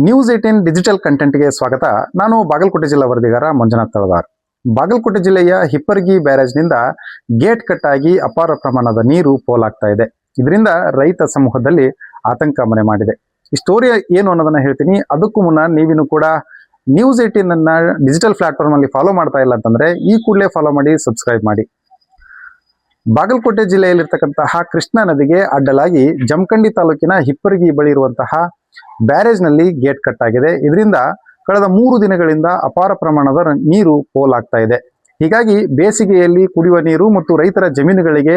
News 18 digital ಕಂಟೆಂಟ್ಗೆ ಸ್ವಾಗತ. ನಾನು ಬಾಗಲಕೋಟೆ ಜಿಲ್ಲಾ ವರದಿಗಾರ ಮಂಜುನಾಥ್ ತಳವಾರ್. ಬಾಗಲಕೋಟೆ ಜಿಲ್ಲೆಯ ಹಿಪ್ಪರಗಿ ಬ್ಯಾರೇಜ್ನಿಂದ ಗೇಟ್ ಕಟ್ ಆಗಿ ಅಪಾರ ಪ್ರಮಾಣದ ನೀರು ಪೋಲಾಗ್ತಾ ಇದೆ. ಇದರಿಂದ ರೈತ ಸಮೂಹದಲ್ಲಿ ಆತಂಕ ಮನೆ ಮಾಡಿದೆ. ಈ ಸ್ಟೋರಿ ಏನು ಅನ್ನೋದನ್ನ ಹೇಳ್ತೀನಿ. ಅದಕ್ಕೂ ಮುನ್ನ ನೀವಿನ್ನು ಕೂಡ ನ್ಯೂಸ್ 18 ಅನ್ನ ಡಿಜಿಟಲ್ ಪ್ಲಾಟ್ಫಾರ್ಮ್ ಅಲ್ಲಿ ಫಾಲೋ ಮಾಡ್ತಾ ಇಲ್ಲ ಅಂತಂದ್ರೆ ಈ ಕೂಡಲೇ ಫಾಲೋ ಮಾಡಿ, ಸಬ್ಸ್ಕ್ರೈಬ್ ಮಾಡಿ. ಬಾಗಲಕೋಟೆ ಜಿಲ್ಲೆಯಲ್ಲಿರ್ತಕ್ಕಂತಹ ಕೃಷ್ಣಾ ನದಿಗೆ ಅಡ್ಡಲಾಗಿ ಜಮಖಂಡಿ ತಾಲೂಕಿನ ಹಿಪ್ಪರಗಿ ಬಳಿ ಇರುವಂತಹ ಬ್ಯಾರೇಜ್ ನಲ್ಲಿ ಗೇಟ್ ಕಟ್ ಆಗಿದೆ. ಇದರಿಂದ ಕಳೆದ 3 ದಿನಗಳಿಂದ ಅಪಾರ ಪ್ರಮಾಣದ ನೀರು ಪೋಲಾಗ್ತಾ ಇದೆ. ಹೀಗಾಗಿ ಬೇಸಿಗೆಯಲ್ಲಿ ಕುಡಿಯುವ ನೀರು ಮತ್ತು ರೈತರ ಜಮೀನುಗಳಿಗೆ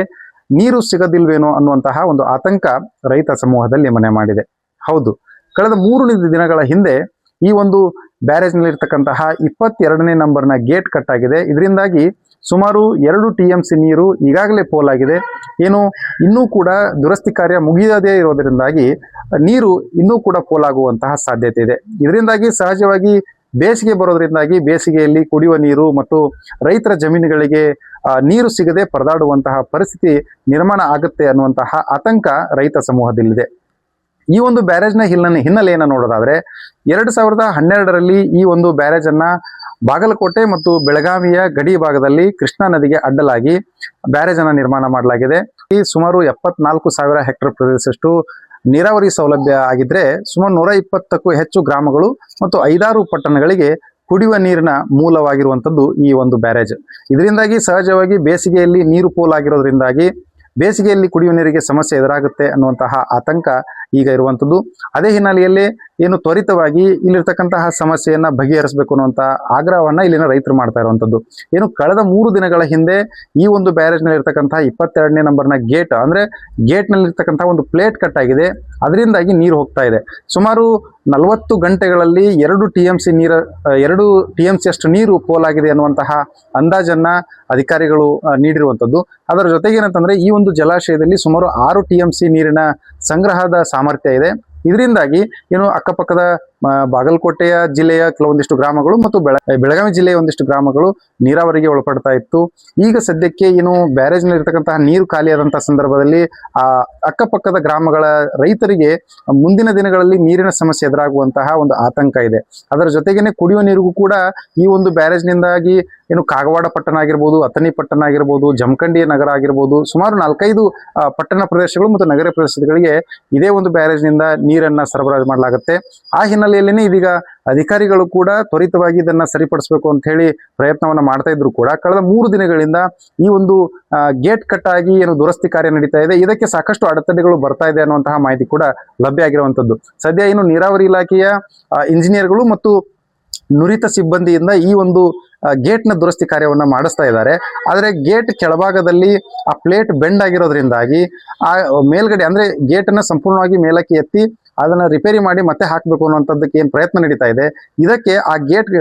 ನೀರು ಸಿಗದಿಲ್ವೇನೋ ಅನ್ನುವಂತಹ ಒಂದು ಆತಂಕ ರೈತ ಸಮೂಹದಲ್ಲಿ ಮನೆ ಮಾಡಿದೆ. ಹೌದು, ಕಳೆದ 3 ದಿನಗಳ ಹಿಂದೆ ಈ ಒಂದು ಬ್ಯಾರೇಜ್ ನಲ್ಲಿ ಇರ್ತಕ್ಕಂತಹ 22ನೇ ನಂಬರ್ನ ಗೇಟ್ ಕಟ್ ಆಗಿದೆ. ಇದರಿಂದಾಗಿ ಸುಮಾರು 2 TMC ನೀರು ಈಗಾಗಲೇ ಪೋಲಾಗಿದೆ. ಏನು ಇನ್ನೂ ಕೂಡ ದುರಸ್ತಿ ಕಾರ್ಯ ಮುಗಿಯದೇ ಇರೋದರಿಂದಾಗಿ ನೀರು ಇನ್ನೂ ಕೂಡ ಪೋಲಾಗುವಂತಹ ಸಾಧ್ಯತೆ ಇದೆ. ಇದರಿಂದಾಗಿ ಸಹಜವಾಗಿ ಬೇಸಿಗೆ ಬರೋದ್ರಿಂದಾಗಿ ಬೇಸಿಗೆಯಲ್ಲಿ ಕುಡಿಯುವ ನೀರು ಮತ್ತು ರೈತರ ಜಮೀನುಗಳಿಗೆ ನೀರು ಸಿಗದೆ ಪರದಾಡುವಂತಹ ಪರಿಸ್ಥಿತಿ ನಿರ್ಮಾಣ ಆಗುತ್ತೆ ಅನ್ನುವಂತಹ ಆತಂಕ ರೈತ ಸಮೂಹದಲ್ಲಿದೆ. ಈ ಒಂದು ಬ್ಯಾರೇಜ್ನ ಹಿನ್ನೆಲೆಯನ್ನು ನೋಡೋದಾದ್ರೆ 2012ರಲ್ಲಿ ಈ ಒಂದು ಬ್ಯಾರೇಜ್ ಅನ್ನ ಬಾಗಲಕೋಟೆ ಮತ್ತು ಬೆಳಗಾವಿಯ ಗಡಿ ಭಾಗದಲ್ಲಿ ಕೃಷ್ಣಾ ನದಿಗೆ ಅಡ್ಡಲಾಗಿ ಬ್ಯಾರೇಜ್ ಅನ್ನ ನಿರ್ಮಾಣ ಮಾಡಲಾಗಿದೆ. ಈ ಸುಮಾರು 74,000 ಹೆಕ್ಟೇರ್ ಪ್ರದೇಶದಷ್ಟು ನೀರಾವರಿ ಸೌಲಭ್ಯ ಆಗಿದ್ರೆ ಸುಮಾರು 120ಕ್ಕೂ ಹೆಚ್ಚು ಗ್ರಾಮಗಳು ಮತ್ತು 5-6 ಪಟ್ಟಣಗಳಿಗೆ ಕುಡಿಯುವ ನೀರಿನ ಮೂಲವಾಗಿರುವಂಥದ್ದು ಈ ಒಂದು ಬ್ಯಾರೇಜ್. ಇದರಿಂದಾಗಿ ಸಹಜವಾಗಿ ಬೇಸಿಗೆಯಲ್ಲಿ ನೀರು ಪೋಲಾಗಿರೋದ್ರಿಂದಾಗಿ ಬೇಸಿಗೆಯಲ್ಲಿ ಕುಡಿಯುವ ನೀರಿಗೆ ಸಮಸ್ಯೆ ಎದುರಾಗುತ್ತೆ ಅನ್ನುವಂತಹ ಆತಂಕ ಈಗ ಇರುವಂಥದ್ದು. ಅದೇ ಹಿನ್ನೆಲೆಯಲ್ಲಿ ಏನು ತ್ವರಿತವಾಗಿ ಇಲ್ಲಿರ್ತಕ್ಕಂತಹ ಸಮಸ್ಯೆಯನ್ನ ಬಗೆಹರಿಸಬೇಕು ಅನ್ನುವಂಥ ಆಗ್ರಹವನ್ನ ಇಲ್ಲಿನ ರೈತರು ಮಾಡ್ತಾ ಇರುವಂಥದ್ದು. ಏನು ಕಳೆದ 3 ದಿನಗಳ ಹಿಂದೆ ಈ ಒಂದು ಬ್ಯಾರೇಜ್ ನಲ್ಲಿ ಇರ್ತಕ್ಕಂತಹ 22ನೇ ನಂಬರ್ನ ಗೇಟ್ ಅಂದ್ರೆ ಗೇಟ್ ನಲ್ಲಿ ಇರ್ತಕ್ಕಂತಹ ಒಂದು ಪ್ಲೇಟ್ ಕಟ್ ಆಗಿದೆ. ಅದರಿಂದಾಗಿ ನೀರು ಹೋಗ್ತಾ ಇದೆ. ಸುಮಾರು 40 ಗಂಟೆಗಳಲ್ಲಿ 2 TMC ಅಷ್ಟು ನೀರು ಪೋಲಾಗಿದೆ ಅನ್ನುವಂತಹ ಅಂದಾಜನ್ನ ಅಧಿಕಾರಿಗಳು ನೀಡಿರುವಂಥದ್ದು. ಅದರ ಜೊತೆಗೆ ಏನಂತಂದ್ರೆ ಈ ಒಂದು ಜಲಾಶಯದಲ್ಲಿ ಸುಮಾರು 6 TMC ನೀರಿನ ಸಂಗ್ರಹದ ಸಾಮರ್ಥ್ಯ ಇದೆ. ಇದರಿಂದಾಗಿ ಏನು ಅಕ್ಕಪಕ್ಕದ ಬಾಗಲಕೋಟೆಯ ಜಿಲ್ಲೆಯ ಕೆಲವೊಂದಿಷ್ಟು ಗ್ರಾಮಗಳು ಮತ್ತು ಬೆಳಗಾವಿ ಜಿಲ್ಲೆಯ ಒಂದಿಷ್ಟು ಗ್ರಾಮಗಳು ನೀರಾವರಿಗೆ ಒಳಪಡ್ತಾ ಇತ್ತು. ಈಗ ಸದ್ಯಕ್ಕೆ ಏನು ಬ್ಯಾರೇಜ್ ನಲ್ಲಿ ಇರ್ತಕ್ಕಂತಹ ನೀರು ಖಾಲಿಯಾದಂತಹ ಸಂದರ್ಭದಲ್ಲಿ ಅಕ್ಕಪಕ್ಕದ ಗ್ರಾಮಗಳ ರೈತರಿಗೆ ಮುಂದಿನ ದಿನಗಳಲ್ಲಿ ನೀರಿನ ಸಮಸ್ಯೆ ಎದುರಾಗುವಂತಹ ಒಂದು ಆತಂಕ ಇದೆ. ಅದರ ಜೊತೆಗೇನೆ ಕುಡಿಯುವ ನೀರಿಗೂ ಕೂಡ ಈ ಒಂದು ಬ್ಯಾರೇಜ್ ನಿಂದಾಗಿ ಏನು ಕಾಗವಾಡ ಪಟ್ಟಣ ಆಗಿರ್ಬೋದು, ಅಥಣಿ ಪಟ್ಟಣ ಆಗಿರ್ಬೋದು, ಜಮಖಂಡಿ ನಗರ ಆಗಿರ್ಬೋದು, ಸುಮಾರು 4-5 ಪಟ್ಟಣ ಪ್ರದೇಶಗಳು ಮತ್ತು ನಗರ ಪ್ರದೇಶಗಳಿಗೆ ಇದೇ ಒಂದು ಬ್ಯಾರೇಜ್ ನಿಂದ ನೀರನ್ನ ಸರಬರಾಜು ಮಾಡಲಾಗುತ್ತೆ. ಆ ಹಿನ್ನೆಲೆಯಲ್ಲಿ ಇದೀಗ ಅಧಿಕಾರಿಗಳು ಕೂಡ ತ್ವರಿತವಾಗಿ ಇದನ್ನ ಸರಿಪಡಿಸಬೇಕು ಅಂತ ಹೇಳಿ ಪ್ರಯತ್ನವನ್ನ ಮಾಡ್ತಾ ಇದ್ರು ಕೂಡ ಕಳೆದ 3 ದಿನಗಳಿಂದ ಈ ಒಂದು ಗೇಟ್ ಕಟ್ ಆಗಿ ಏನು ದುರಸ್ತಿ ಕಾರ್ಯ ನಡೀತಾ ಇದೆ, ಇದಕ್ಕೆ ಸಾಕಷ್ಟು ಅಡೆತಡೆಗಳು ಬರ್ತಾ ಇದೆ ಅನ್ನುವಂತಹ ಮಾಹಿತಿ ಕೂಡ ಲಭ್ಯ ಆಗಿರುವಂತದ್ದು. ಸದ್ಯ ಏನು ನೀರಾವರಿ ಇಲಾಖೆಯ ಇಂಜಿನಿಯರ್ಗಳು ಮತ್ತು ನುರಿತ ಸಿಬ್ಬಂದಿಯಿಂದ ಈ ಒಂದು ಗೇಟ್ ನ ದುರಸ್ತಿ ಕಾರ್ಯವನ್ನ ಮಾಡಿಸ್ತಾ ಇದ್ದಾರೆ. ಆದ್ರೆ ಗೇಟ್ ಕೆಳಭಾಗದಲ್ಲಿ ಆ ಪ್ಲೇಟ್ ಬೆಂಡ್ ಆಗಿರೋದ್ರಿಂದಾಗಿ ಆ ಮೇಲ್ಗಡೆ ಅಂದ್ರೆ ಗೇಟ್ ಅನ್ನ ಸಂಪೂರ್ಣವಾಗಿ ಮೇಲಕ್ಕೆ ಎತ್ತಿ ಅದನ್ನ ರಿಪೇರಿ ಮಾಡಿ ಮತ್ತೆ ಹಾಕಬೇಕು ಅನ್ನುವಂಥದ್ದಕ್ಕೆ ಏನ್ ಪ್ರಯತ್ನ ನಡೀತಾ ಇದೆ, ಇದಕ್ಕೆ ಆ ಗೇಟ್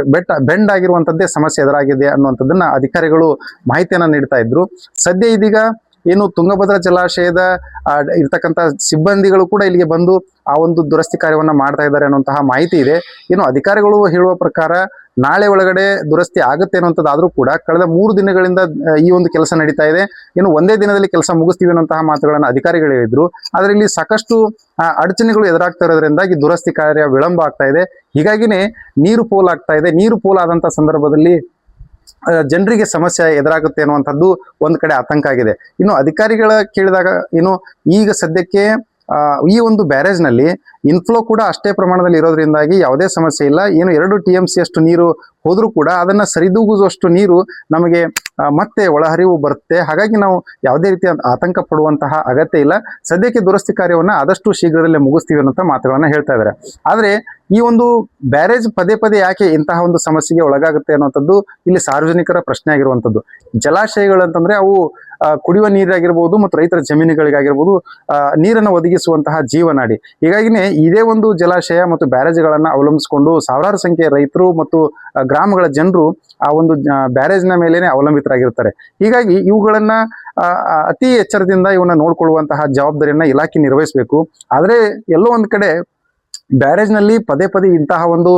ಬೆಂಡ್ ಆಗಿರುವಂತದ್ದೇ ಸಮಸ್ಯೆ ಎದುರಾಗಿದೆ ಅನ್ನುವಂಥದ್ದನ್ನ ಅಧಿಕಾರಿಗಳು ಮಾಹಿತಿಯನ್ನ ನೀಡ್ತಾ ಇದ್ರು. ಸದ್ಯ ಇದೀಗ ಏನು ತುಂಗಭದ್ರಾ ಜಲಾಶಯದ ಇರ್ತಕ್ಕಂಥ ಸಿಬ್ಬಂದಿಗಳು ಕೂಡ ಇಲ್ಲಿಗೆ ಬಂದು ಆ ಒಂದು ದುರಸ್ತಿ ಕಾರ್ಯವನ್ನ ಮಾಡ್ತಾ ಇದ್ದಾರೆ ಅನ್ನುವಂತಹ ಮಾಹಿತಿ ಇದೆ. ಏನು ಅಧಿಕಾರಿಗಳು ಹೇಳುವ ಪ್ರಕಾರ ನಾಳೆ ಒಳಗಡೆ ದುರಸ್ತಿ ಆಗುತ್ತೆ ಅನ್ನುವಂಥದ್ದಾದ್ರೂ ಕೂಡ ಕಳೆದ 3 ದಿನಗಳಿಂದ ಈ ಒಂದು ಕೆಲಸ ನಡೀತಾ ಇದೆ. ಏನು ಒಂದೇ ದಿನದಲ್ಲಿ ಕೆಲಸ ಮುಗಿಸ್ತೀವಿ ಅನ್ನುವಂತಹ ಮಾತುಗಳನ್ನ ಅಧಿಕಾರಿಗಳು ಹೇಳಿದ್ರು. ಆದ್ರೆ ಇಲ್ಲಿ ಸಾಕಷ್ಟು ಅಡಚಣೆಗಳು ಎದುರಾಗ್ತಾ ಇರೋದ್ರಿಂದಾಗಿ ದುರಸ್ತಿ ಕಾರ್ಯ ವಿಳಂಬ ಆಗ್ತಾ ಇದೆ. ಹೀಗಾಗಿನೇ ನೀರು ಪೋಲಾಗ್ತಾ ಇದೆ. ನೀರು ಪೋಲಾದಂತ ಸಂದರ್ಭದಲ್ಲಿ ಜನರಿಗೆ ಸಮಸ್ಯೆ ಎದುರಾಗುತ್ತೆ ಅನ್ನುವಂಥದ್ದು ಒಂದ್ ಕಡೆ ಆತಂಕ ಆಗಿದೆ. ಇನ್ನು ಅಧಿಕಾರಿಗಳ ಕೇಳಿದಾಗ ಏನು ಈಗ ಸದ್ಯಕ್ಕೆ ಈ ಒಂದು ಬ್ಯಾರೇಜ್ ನಲ್ಲಿ ಇನ್ಫ್ಲೋ ಕೂಡ ಅಷ್ಟೇ ಪ್ರಮಾಣದಲ್ಲಿ ಇರೋದ್ರಿಂದಾಗಿ ಯಾವುದೇ ಸಮಸ್ಯೆ ಇಲ್ಲ. ಏನು 2 TMC ಅಷ್ಟು ನೀರು ಹೋದ್ರೂ ಕೂಡ ಅದನ್ನ ಸರಿದೂಗುವಷ್ಟು ನೀರು ನಮಗೆ ಮತ್ತೆ ಒಳಹರಿವು ಬರುತ್ತೆ. ಹಾಗಾಗಿ ನಾವು ಯಾವುದೇ ರೀತಿಯ ಆತಂಕ ಪಡುವಂತಹ ಅಗತ್ಯ ಇಲ್ಲ. ಸದ್ಯಕ್ಕೆ ದುರಸ್ತಿ ಕಾರ್ಯವನ್ನ ಆದಷ್ಟು ಶೀಘ್ರದಲ್ಲೇ ಮುಗಿಸ್ತೀವಿ ಅನ್ನೋ ಮಾತುಗಳನ್ನ ಹೇಳ್ತಾ ಇದ್ದಾರೆ. ಆದ್ರೆ ಈ ಒಂದು ಬ್ಯಾರೇಜ್ ಪದೇ ಪದೇ ಯಾಕೆ ಇಂತಹ ಒಂದು ಸಮಸ್ಯೆಗೆ ಒಳಗಾಗುತ್ತೆ ಅನ್ನುವಂಥದ್ದು ಇಲ್ಲಿ ಸಾರ್ವಜನಿಕರ ಪ್ರಶ್ನೆ ಆಗಿರುವಂಥದ್ದು. ಜಲಾಶಯಗಳು ಅಂತಂದ್ರೆ ಅವು ಕುಡಿಯುವ ನೀರಾಗಿರ್ಬೋದು ಮತ್ತು ರೈತರ ಜಮೀನುಗಳಿಗಾಗಿರ್ಬೋದು ನೀರನ್ನು ಒದಗಿಸುವಂತಹ ಜೀವನಾಡಿ. ಹೀಗಾಗಿನೇ ಇದೇ ಒಂದು ಜಲಾಶಯ ಮತ್ತು ಬ್ಯಾರೇಜ್ಗಳನ್ನ ಅವಲಂಬಿಸಿಕೊಂಡು ಸಾವಿರಾರು ಸಂಖ್ಯೆಯ ರೈತರು ಮತ್ತು ಗ್ರಾಮಗಳ ಜನರು ಆ ಒಂದು ಬ್ಯಾರೇಜ್ನ ಮೇಲೇನೆ ಅವಲಂಬಿತರಾಗಿರ್ತಾರೆ. ಹೀಗಾಗಿ ಇವುಗಳನ್ನ ಅತಿ ಎಚ್ಚರದಿಂದ ಇವನ್ನ ನೋಡ್ಕೊಳ್ಳುವಂತಹ ಜವಾಬ್ದಾರಿಯನ್ನ ಇಲಾಖೆ ನಿರ್ವಹಿಸಬೇಕು. ಆದ್ರೆ ಎಲ್ಲೋ ಒಂದ್ ಕಡೆ ಬ್ಯಾರೇಜ್ ನಲ್ಲಿ ಪದೇ ಪದೇ ಇಂತಹ ಒಂದು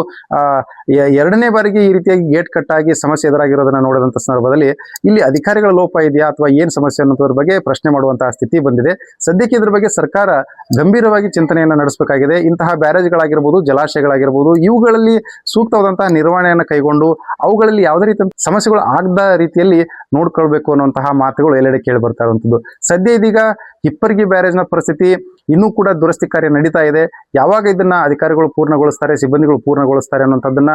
ಎರಡನೇ ಬಾರಿಗೆ ಈ ರೀತಿಯಾಗಿ ಗೇಟ್ ಕಟ್ ಆಗಿ ಸಮಸ್ಯೆ ಎದುರಾಗಿರೋದನ್ನ ನೋಡಿದಂತ ಸಂದರ್ಭದಲ್ಲಿ ಇಲ್ಲಿ ಅಧಿಕಾರಿಗಳ ಲೋಪ ಇದೆಯಾ ಅಥವಾ ಏನ್ ಸಮಸ್ಯೆ ಅನ್ನೋದ್ರ ಬಗ್ಗೆ ಪ್ರಶ್ನೆ ಮಾಡುವಂತಹ ಸ್ಥಿತಿ ಬಂದಿದೆ. ಸದ್ಯಕ್ಕೆ ಇದ್ರ ಬಗ್ಗೆ ಸರ್ಕಾರ ಗಂಭೀರವಾಗಿ ಚಿಂತನೆಯನ್ನ ನಡೆಸಬೇಕಾಗಿದೆ. ಇಂತಹ ಬ್ಯಾರೇಜ್ಗಳಾಗಿರ್ಬೋದು, ಜಲಾಶಯಗಳಾಗಿರ್ಬೋದು, ಇವುಗಳಲ್ಲಿ ಸೂಕ್ತವಾದಂತಹ ನಿರ್ವಹಣೆಯನ್ನು ಕೈಗೊಂಡು ಅವುಗಳಲ್ಲಿ ಯಾವುದೇ ರೀತಿಯ ಸಮಸ್ಯೆಗಳು ಆಗದ ರೀತಿಯಲ್ಲಿ ನೋಡ್ಕೊಳ್ಬೇಕು ಅನ್ನುವಂತಹ ಮಾತುಗಳು ಎಲ್ಲೆಡೆ ಕೇಳಿ ಬರ್ತಾ ಇರುವಂತದ್ದು. ಸದ್ಯ ಇದೀಗ ಹಿಪ್ಪರಗಿ ಬ್ಯಾರೇಜ್ನ ಪರಿಸ್ಥಿತಿ ಇನ್ನೂ ಕೂಡ ದುರಸ್ತಿ ಕಾರ್ಯ ನಡೀತಾ ಇದೆ. ಯಾವಾಗ ಇದನ್ನ ಅಧಿಕಾರಿಗಳು ಪೂರ್ಣಗೊಳಿಸ್ತಾರೆ, ಸಿಬ್ಬಂದಿಗಳು ಪೂರ್ಣಗೊಳಿಸ್ತಾರೆ ಅನ್ನುವಂಥದ್ದನ್ನ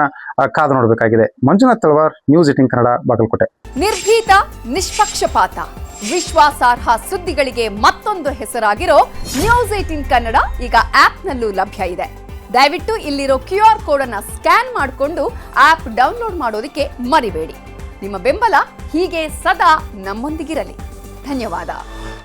ಕಾದು ನೋಡಬೇಕಾಗಿದೆ. ಮಂಜುನಾಥ್ ತಳವಾರ್, ನ್ಯೂಸ್ 18 ಕನ್ನಡ, ಬಾಗಲಕೋಟೆ. ನಿರ್ಭೀತ, ನಿಷ್ಪಕ್ಷಪಾತ, ವಿಶ್ವಾಸಾರ್ಹ ಸುದ್ದಿಗಳಿಗೆ ಮತ್ತೊಂದು ಹೆಸರಾಗಿರೋ ನ್ಯೂಸ್ 18 ಕನ್ನಡ ಈಗ ಆಪ್ನಲ್ಲೂ ಲಭ್ಯ ಇದೆ. ದಯವಿಟ್ಟು ಇಲ್ಲಿರೋ QR ಕೋಡ್ ಅನ್ನ ಸ್ಕ್ಯಾನ್ ಮಾಡಿಕೊಂಡು ಆಪ್ ಡೌನ್ಲೋಡ್ ಮಾಡೋದಕ್ಕೆ ಮರಿಬೇಡಿ. ನಿಮ್ಮ ಬೆಂಬಲ ಹೀಗೆ ಸದಾ ನಮ್ಮೊಂದಿಗಿರಲಿ. ಧನ್ಯವಾದ.